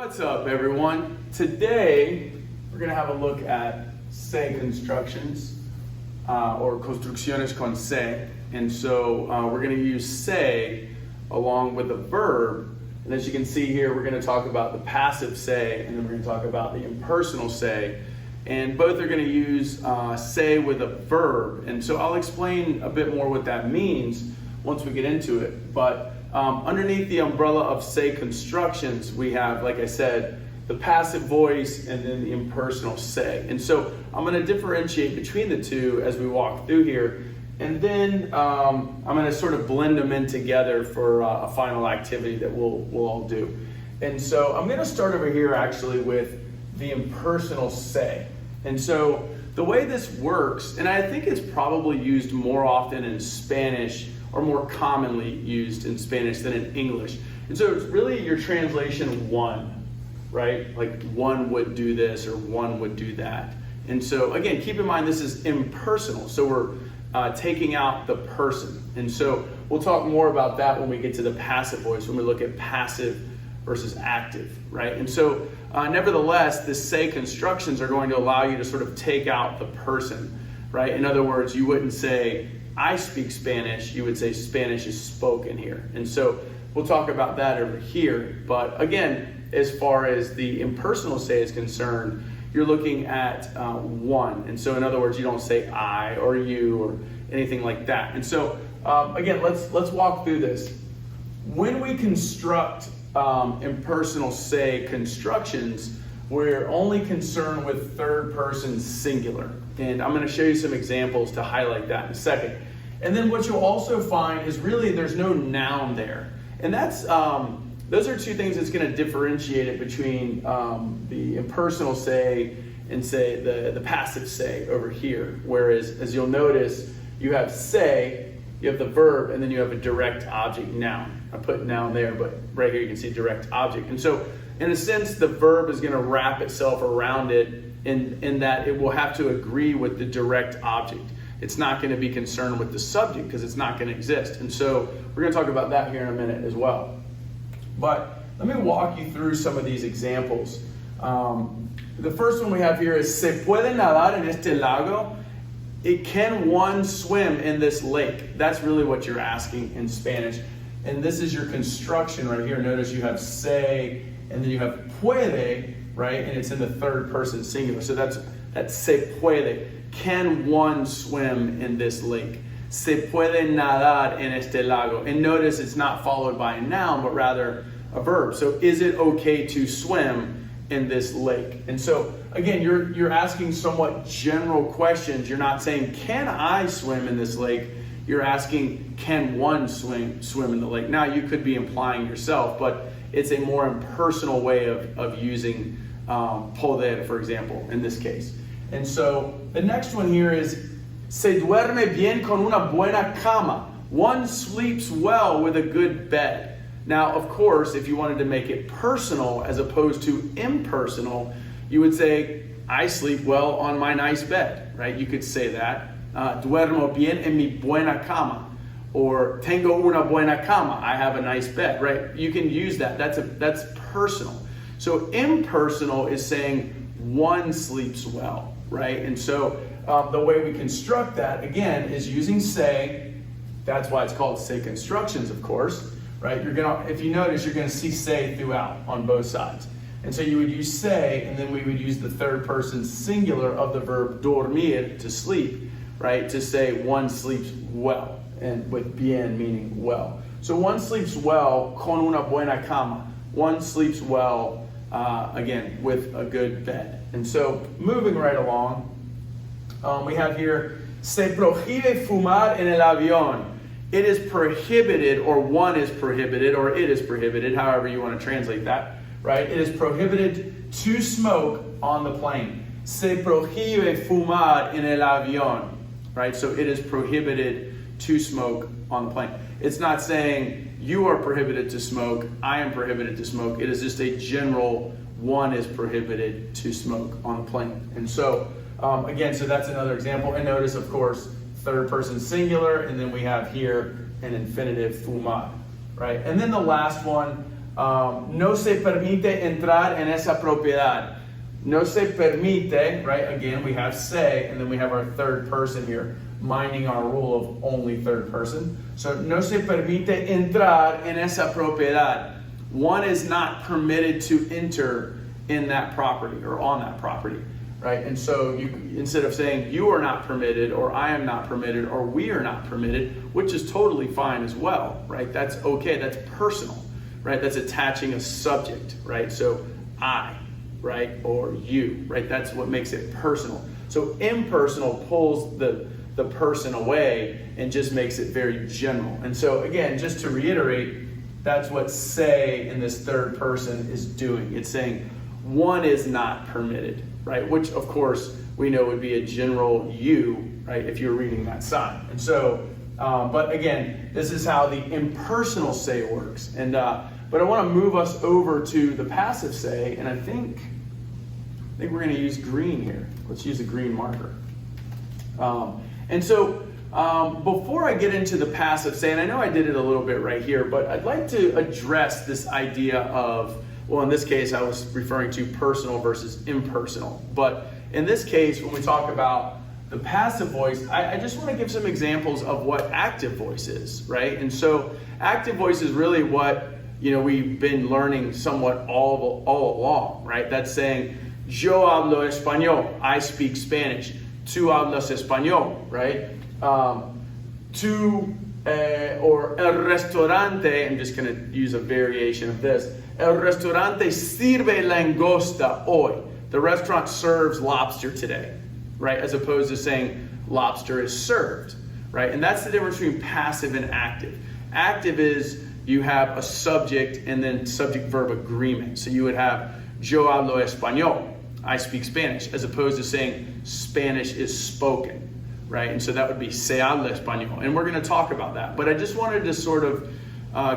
What's up, everyone? Today we're going to have a look at se constructions or construcciones con se, and so we're going to use se along with the verb. And as you can see here, we're going to talk about the passive se, and then we're going to talk about the impersonal se, and both are going to use se with a verb. And so I'll explain a bit more what that means once we get into it. But underneath the umbrella of se constructions, we have, like I said, the passive voice and then the impersonal se. And so I'm going to differentiate between the two as we walk through here. And then I'm going to sort of blend them in together for a final activity that we'll all do. And so I'm going to start over here actually with the impersonal se. And so the way this works, and I think it's probably used more often in Spanish or more commonly used in Spanish than in English. And so it's really your translation one, right? Like one would do this or one would do that. And so again, keep in mind this is impersonal. So we're taking out the person. And so we'll talk more about that when we get to the passive voice, when we look at passive versus active, right? And so nevertheless, the se constructions are going to allow you to sort of take out the person, right? In other words, you wouldn't say, I speak Spanish, you would say Spanish is spoken here. And so we'll talk about that over here. But again, as far as the impersonal se is concerned, you're looking at one. And so in other words, you don't say I or you or anything like that. And so again, let's walk through this. When we construct impersonal se constructions, we're only concerned with third person singular. And I'm going to show you some examples to highlight that in a second. And then what you'll also find is really there's no noun there. And that's those are two things that's going to differentiate it between the impersonal se and say the passive se over here. Whereas, as you'll notice, you have se, you have the verb, and then you have a direct object noun. I put noun there, but right here you can see direct object. And so, in a sense, the verb is going to wrap itself around it in that it will have to agree with the direct object. It's not going to be concerned with the subject because it's not going to exist. And so we're going to talk about that here in a minute as well. But let me walk you through some of these examples. The first one we have here is se puede nadar en este lago. Can one swim in this lake? That's really what you're asking in Spanish. And this is your construction right here. Notice you have se and then you have puede, right? And it's in the third person singular. So that's se puede. Can one swim in this lake? Se puede nadar en este lago. And notice it's not followed by a noun, but rather a verb. So is it okay to swim in this lake? And so again, you're asking somewhat general questions. You're not saying, can I swim in this lake? You're asking, can one swim in the lake? Now you could be implying yourself, but it's a more impersonal way of using poder, for example, in this case. And so the next one here is se duerme bien con una buena cama. One sleeps well with a good bed. Now, of course, if you wanted to make it personal as opposed to impersonal, you would say, I sleep well on my nice bed, right? You could say that. Duermo bien en mi buena cama. Or tengo una buena cama. I have a nice bed, right? You can use that. That's personal. So impersonal is saying one sleeps well, right? And so the way we construct that, again, is using se. That's why it's called se constructions, of course, right? If you notice, you're gonna see se throughout on both sides. And so you would use se, and then we would use the third person singular of the verb dormir, to sleep, right? To say one sleeps well, and with bien meaning well. So one sleeps well con una buena cama. One sleeps well, again, with a good bed. And so moving right along, we have here, se prohíbe fumar en el avión. It is prohibited, or one is prohibited, or it is prohibited, however you want to translate that, right? It is prohibited to smoke on the plane. Se prohíbe fumar en el avión, right? So it is prohibited to smoke on the plane. It's not saying you are prohibited to smoke, I am prohibited to smoke. It is just a general one is prohibited to smoke on the plane. And so, again, so that's another example. And notice, of course, third person singular, and then we have here an infinitive fumar, right? And then the last one, No se permite entrar en esa propiedad. No se permite, right? Again, we have se, and then we have our third person here, minding our rule of only third person. So, no se permite entrar en esa propiedad. One is not permitted to enter in that property or on that property, right? And so, you, instead of saying you are not permitted, or I am not permitted, or we are not permitted, which is totally fine as well, right? That's okay. That's personal, right? That's attaching a subject, right? So, I. Right, or you, right? That's what makes it personal. So impersonal pulls the person away and just makes it very general. And so again, just to reiterate, that's what say in this third person is doing. It's saying one is not permitted, right? Which of course we know would be a general you, right? If you're reading that sign. And so, but again, this is how the impersonal say works. And but I want to move us over to the passive say, and I think we're going to use green here. Let's use a green marker. And so before I get into the passive say, and I know I did it a little bit right here, but I'd like to address this idea of, well, in this case, I was referring to personal versus impersonal. But in this case, when we talk about the passive voice, I just want to give some examples of what active voice is, right? And so active voice is really what, you know, we've been learning somewhat all along, right? That's saying, yo hablo español, I speak Spanish. Tú hablas español, right? Or el restaurante, I'm just going to use a variation of this. El restaurante sirve langosta hoy. The restaurant serves lobster today, right? As opposed to saying lobster is served, right? And that's the difference between passive and active. Active is you have a subject and then subject-verb agreement. So you would have yo hablo español, I speak Spanish, as opposed to saying Spanish is spoken, right? And so that would be se habla español. And we're going to talk about that. But I just wanted to sort of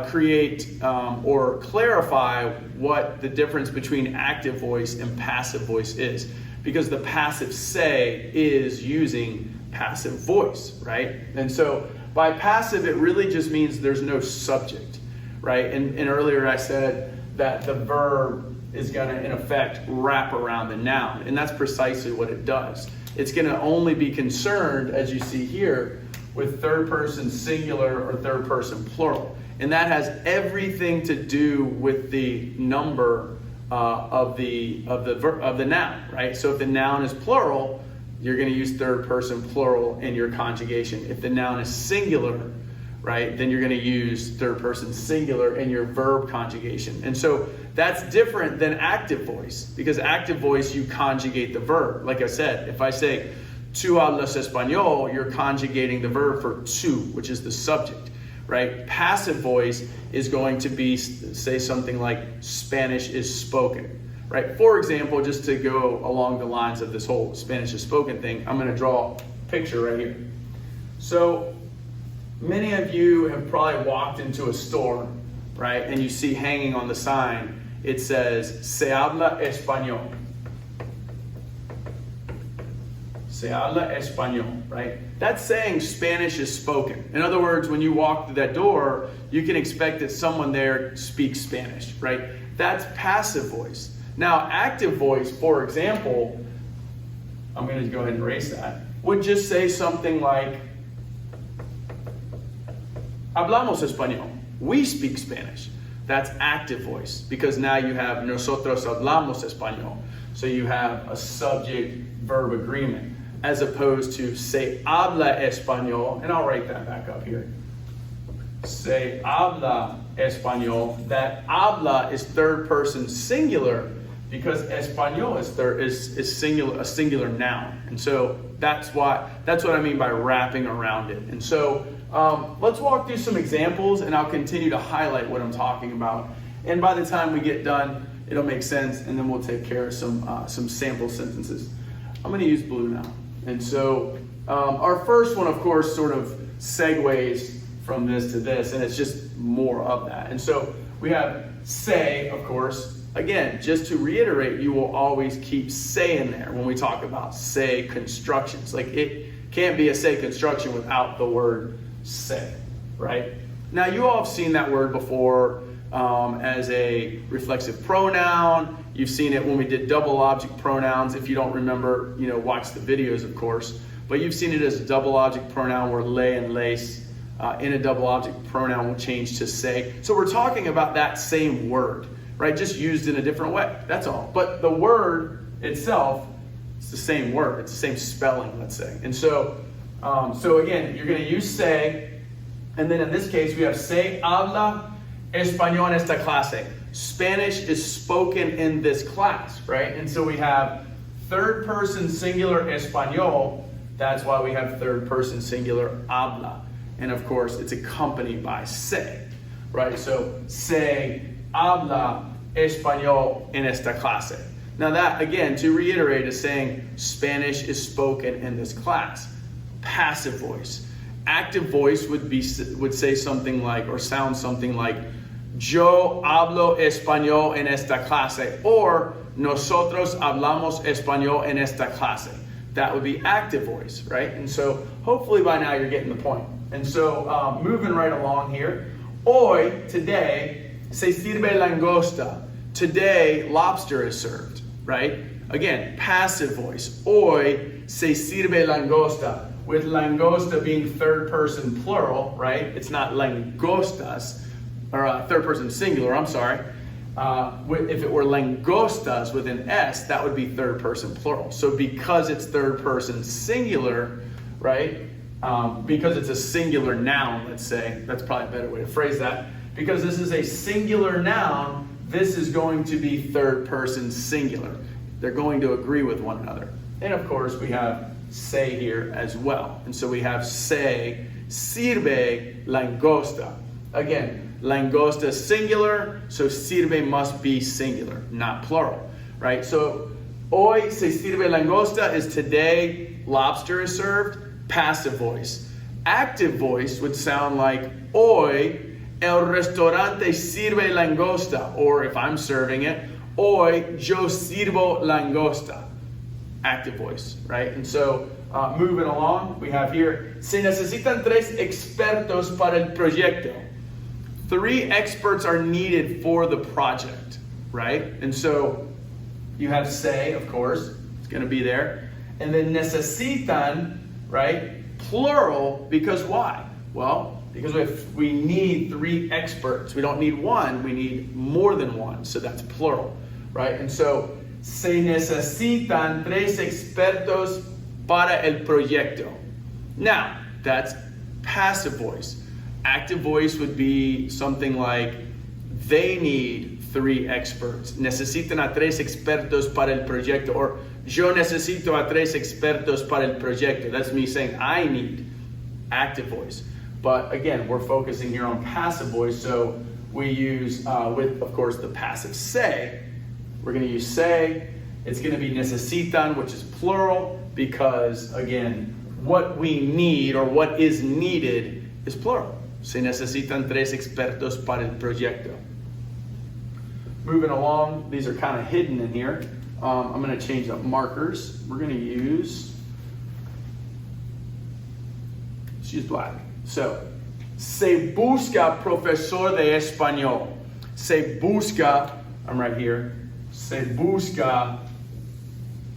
create or clarify what the difference between active voice and passive voice is. Because the passive say is using passive voice, right? And so by passive, it really just means there's no subject, right? And earlier I said that the verb is going to, in effect, wrap around the noun. And that's precisely what it does. It's going to only be concerned, as you see here, with third person singular or third person plural. And that has everything to do with the number of the noun, right? So if the noun is plural, you're going to use third person plural in your conjugation. If the noun is singular, right, then you're going to use third person singular in your verb conjugation. And so that's different than active voice, because active voice, you conjugate the verb. Like I said, if I say tú hablas español, you're conjugating the verb for tú, which is the subject, right? Passive voice is going to be, say something like Spanish is spoken, right? For example, just to go along the lines of this whole Spanish is spoken thing, I'm going to draw a picture right here. So many of you have probably walked into a store, right? And you see hanging on the sign, it says, se habla español. Se habla español, right? That's saying Spanish is spoken. In other words, when you walk through that door, you can expect that someone there speaks Spanish, right? That's passive voice. Now, active voice, for example, I'm going to go ahead and erase that, would just say something like, hablamos español. We speak Spanish. That's active voice, because now you have nosotros hablamos español. So you have a subject-verb agreement, as opposed to se habla español, and I'll write that back up here. Se habla español. That habla is third person singular, because español is singular, a singular noun. And so that's what I mean by wrapping around it. And so let's walk through some examples, and I'll continue to highlight what I'm talking about. And by the time we get done, it'll make sense, and then we'll take care of some sample sentences. I'm going to use blue now. And so our first one, of course, sort of segues from this to this, and it's just more of that. And so we have say, of course. Again, just to reiterate, you will always keep say in there when we talk about say constructions. Like, it can't be a say construction without the word say, right? Now, you all have seen that word before. as a reflexive pronoun. You've seen it when we did double object pronouns. If you don't remember, watch the videos, of course. But you've seen it as a double object pronoun where lay and lace in a double object pronoun will change to say. So we're talking about that same word, right? Just used in a different way. That's all. But the word itself, it's the same word. It's the same spelling, let's say. And so again, you're going to use say. And then in this case, we have se habla español en esta clase. Spanish is spoken in this class, right? And so we have third person singular español. That's why we have third person singular habla. And of course, it's accompanied by se, right? So se habla español en esta clase. Now that, again, to reiterate, is saying Spanish is spoken in this class. Passive voice. Active voice would say something like, or sound something like, yo hablo español en esta clase, or nosotros hablamos español en esta clase. That would be active voice, right? And so hopefully by now you're getting the point. And so moving right along here, hoy, today, se sirve langosta. Today, lobster is served, right? Again, passive voice. Hoy se sirve langosta. With langosta being third person plural, right? It's not langostas, or third person singular, I'm sorry. If it were langostas with an S, that would be third person plural. So because it's third person singular, right? Because it's a singular noun, let's say, that's probably a better way to phrase that. Because this is a singular noun, this is going to be third person singular. They're going to agree with one another. And of course, we have se here as well. And so we have se sirve langosta. Again, langosta singular, so sirve must be singular, not plural, right? So hoy se sirve langosta is today lobster is served, passive voice. Active voice would sound like hoy el restaurante sirve langosta, or if I'm serving it, hoy yo sirvo langosta. Active voice, right? And so moving along, we have here, se necesitan tres expertos para el proyecto. 3 experts are needed for the project, right? And so you have se, of course, it's going to be there. And then necesitan, right? Plural, because why? Well, because we need 3 experts. We don't need one, we need more than one. So that's plural, right? And so se necesitan 3 expertos para el proyecto. Now, that's passive voice. Active voice would be something like, they need 3 experts. Necesitan a 3 expertos para el proyecto. Or, yo necesito a 3 expertos para el proyecto. That's me saying I need. Active voice. But again, we're focusing here on passive voice. So we use, with, of course, the passive se. We're going to use se. It's going to be necesitan, which is plural, because, again, what we need or what is needed is plural. Se necesitan 3 expertos para el proyecto. Moving along, these are kind of hidden in here. I'm going to change up markers. We're going to use black. So, se busca profesor de español. Se busca, I'm right here. Se busca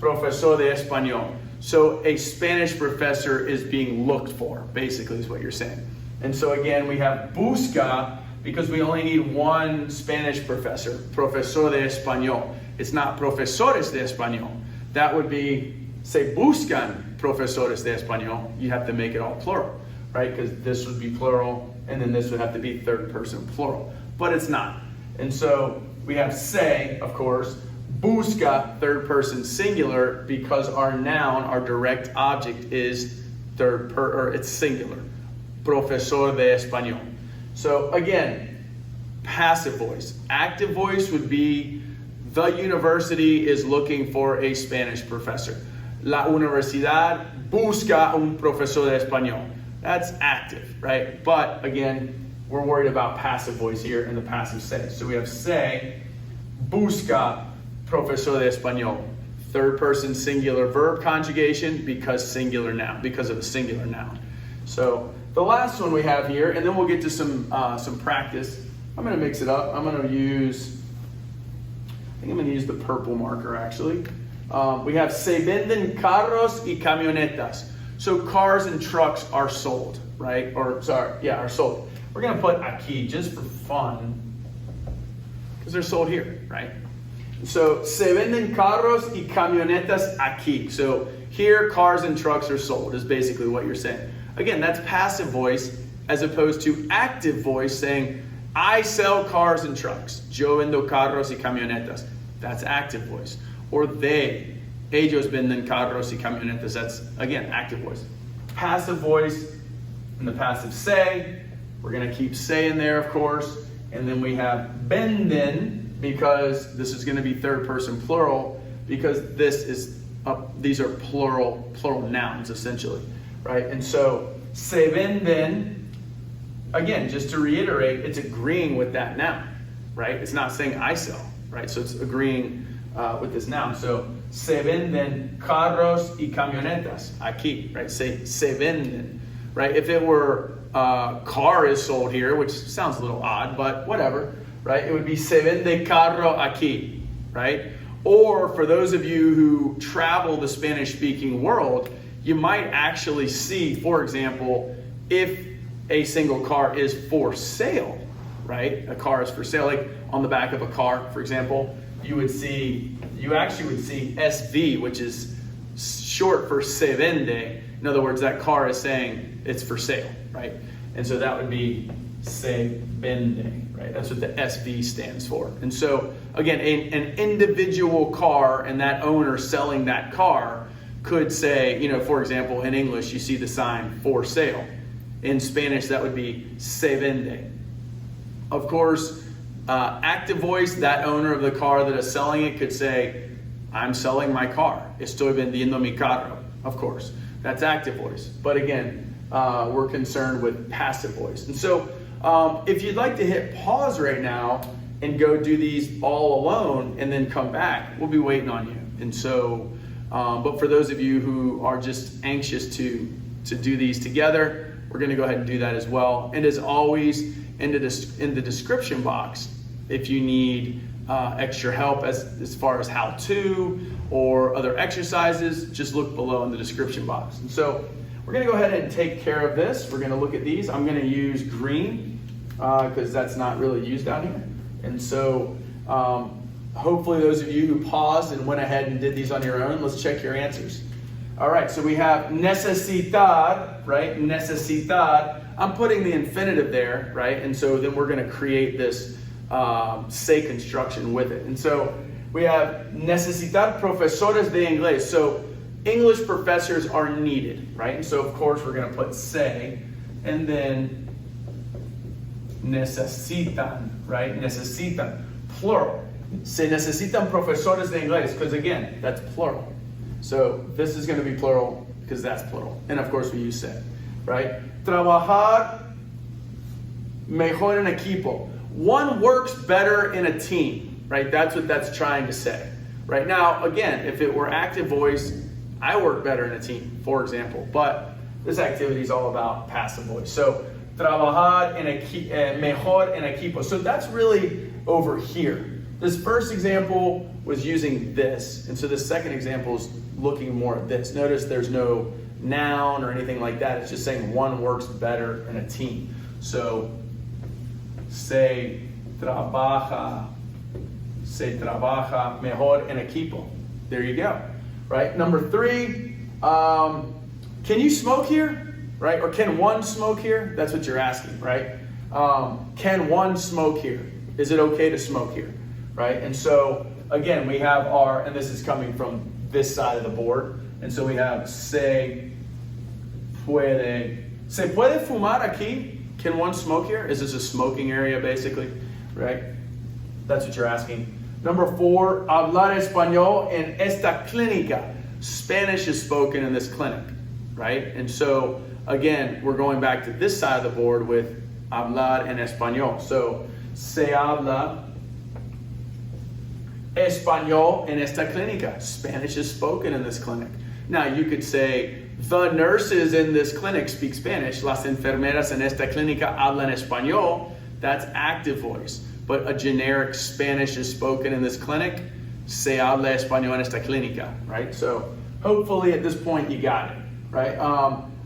profesor de español. So a Spanish professor is being looked for, basically is what you're saying. And so again, we have busca because we only need one Spanish professor, profesor de español. It's not profesores de español. That would be, se buscan profesores de español. You have to make it all plural, right? Because this would be plural, and then this would have to be third person plural. But it's not. And so we have se, of course, busca, third person singular, because our noun, our direct object is it's singular. Profesor de español. So again, passive voice. Active voice would be the university is looking for a Spanish professor. La universidad busca un profesor de español. That's active, right? But again, we're worried about passive voice here in the passive se. So we have se, busca profesor de español. Third person singular verb conjugation because of a singular noun. So the last one we have here, and then we'll get to some practice, I'm going to mix it up. I'm going to use, I think I'm going to use the purple marker actually. We have se venden carros y camionetas. So cars and trucks are sold, right? Or sorry, yeah, are sold. We're going to put aquí just for fun because they're sold here, right? So se venden carros y camionetas aquí. So here, cars and trucks are sold is basically what you're saying. Again, that's passive voice as opposed to active voice saying, I sell cars and trucks. Yo vendo carros y camionetas. That's active voice. Or they, ellos venden carros y camionetas. That's, again, active voice. Passive voice, and the passive say. We're going to keep say in there, of course. And then we have venden, because this is going to be third person plural, because this is, these are plural nouns, essentially, right? And so, se venden, again, just to reiterate, it's agreeing with that noun, right? It's not saying I sell, right? So it's agreeing with this noun. So, se venden carros y camionetas aquí, right? Say se venden, right? If it were car is sold here, which sounds a little odd, but whatever, right? It would be se vende carro aquí, right? Or for those of you who travel the Spanish-speaking world, you might actually see, for example, if a single car is for sale, right? A car is for sale, like on the back of a car, for example, you actually would see SV, which is short for se vende. In other words, that car is saying it's for sale, right? And so that would be se vende, right? That's what the SV stands for. And so, again, an individual car and that owner selling that car could say, you know, for example, in English, you see the sign for sale. In Spanish, that would be se vende. Of course, active voice, that owner of the car that is selling it could say, I'm selling my car. Estoy vendiendo mi carro. Of course, that's active voice. But again, we're concerned with passive voice. And so if you'd like to hit pause right now and go do these all alone and then come back, we'll be waiting on you. And so, but for those of you who are just anxious to do these together, we're going to go ahead and do that as well. And as always, in the description box, if you need extra help as far as how to or other exercises, just look below in the description box. And so we're going to go ahead and take care of this. We're going to look at these. I'm going to use green because that's not really used down here. And so hopefully those of you who paused and went ahead and did these on your own, let's check your answers. All right, so we have necesitar, right? Necesitar. I'm putting the infinitive there, right? And so then we're going to create this say construction with it. And so we have necesitar profesores de inglés. So English professors are needed, right? And so of course we're going to put say, and then necesitan, right? Necesitan, plural. Se necesitan profesores de inglés, because again, that's plural. So this is going to be plural because that's plural. And of course we use se, right? Trabajar mejor en equipo. One works better in a team, right? That's what that's trying to say. Right now, again, if it were active voice, I work better in a team, for example. But this activity is all about passive voice. So trabajar mejor en equipo. So that's really over here. This first example was using this, and so the second example is looking more at this. Notice there's no noun or anything like that. It's just saying one works better in a team. So se trabaja mejor en equipo. There you go, right? Number 3, can you smoke here, right? Or can one smoke here? That's what you're asking, right? Can one smoke here? Is it okay to smoke here? Right? And so again, we have our, and this is coming from this side of the board. And so we have se puede fumar aquí? Can one smoke here? Is this a smoking area basically? Right? That's what you're asking. Number 4, hablar español en esta clínica. Spanish is spoken in this clinic, right? And so again, we're going back to this side of the board with hablar en español. So se habla español en esta clínica. Spanish is spoken in this clinic. Now you could say the nurses in this clinic speak Spanish. Las enfermeras en esta clínica hablan español. that's active voice. But a generic Spanish is spoken in this clinic. Se habla español en esta clínica, right? So hopefully at this point you got it, right?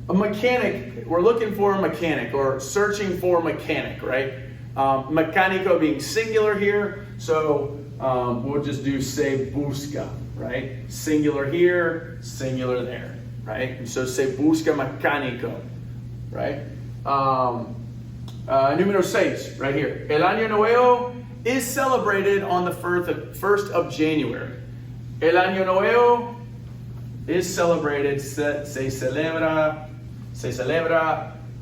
A mechanic, we're looking for a mechanic or searching for a mechanic, right? Mecánico being singular here, so we'll just do se busca, right? Singular here, singular there, right? And so se busca mecánico, right? Número 6, right here. El Año Nuevo is celebrated on the 1st of January. El Año Nuevo is celebrated, se celebra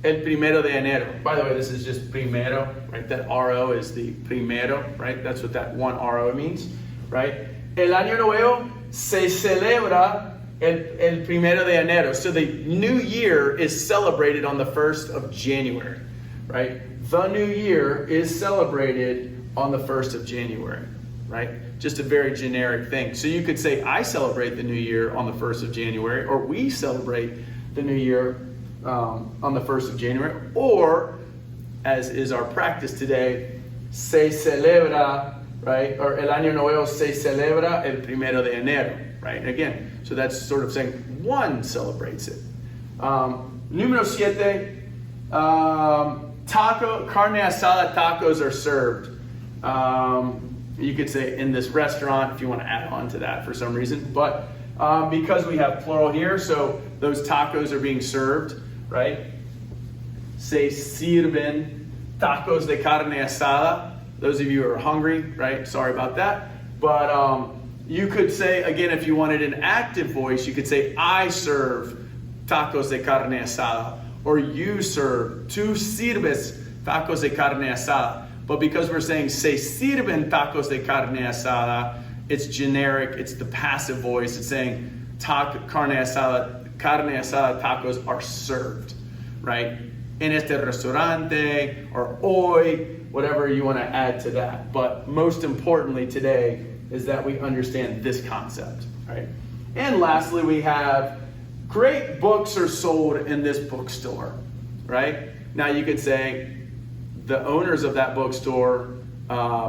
el primero de enero. By the way, this is just primero, right? That RO is the primero, right? That's what that one RO means, right? El Año Nuevo se celebra el primero de enero. So the new year is celebrated on the 1st of January, right? The new year is celebrated on the 1st of January, right? Just a very generic thing. So you could say, I celebrate the new year on the 1st of January, or we celebrate the new year on the 1st of January, or, as is our practice today, se celebra, right? Or el año nuevo se celebra el primero de enero, right? And again, so that's sort of saying one celebrates it. Número 7, carne asada tacos are served. You could say in this restaurant if you want to add on to that for some reason, but because we have plural here, so those tacos are being served, right? Se sirven tacos de carne asada. Those of you who are hungry, right? Sorry about that. But you could say, again, if you wanted an active voice, you could say, I serve tacos de carne asada. Or you serve, tú sirves tacos de carne asada. But because we're saying se sirven tacos de carne asada, it's generic, it's the passive voice. It's saying carne asada tacos are served, right? En este restaurante, or hoy, whatever you want to add to that. But most importantly today is that we understand this concept, right? And lastly, we have great books are sold in this bookstore, right? Now you could say the owners of that bookstore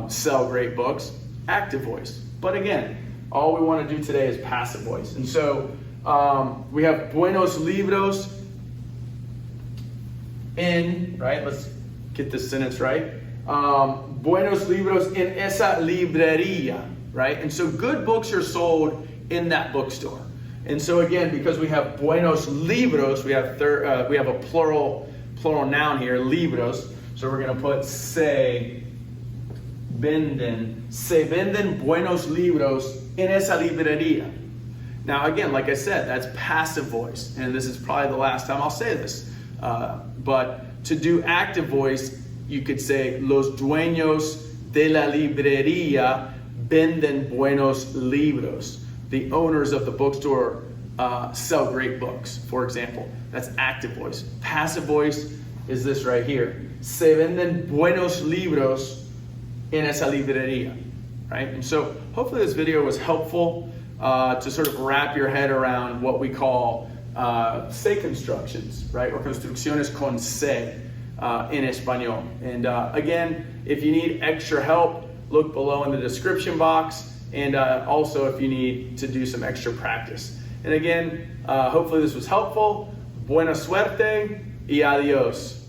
sell great books, active voice. But again, all we want to do today is passive voice. And so we have buenos libros in, right? Let's get this sentence right. Buenos libros en esa librería, right? And so good books are sold in that bookstore. And so again, because we have buenos libros, we have a plural noun here, libros. So we're going to put se venden buenos libros en esa librería. Now again, like I said, that's passive voice, and this is probably the last time I'll say this. But to do active voice, you could say los dueños de la librería venden buenos libros. The owners of the bookstore sell great books, for example. That's active voice. Passive voice is this right here. Se venden buenos libros en esa librería, right? And so hopefully this video was helpful to sort of wrap your head around what we call se constructions, right? Or construcciones con se in español. And again, if you need extra help, look below in the description box. And also if you need to do some extra practice. And again, hopefully this was helpful. Buena suerte y adios.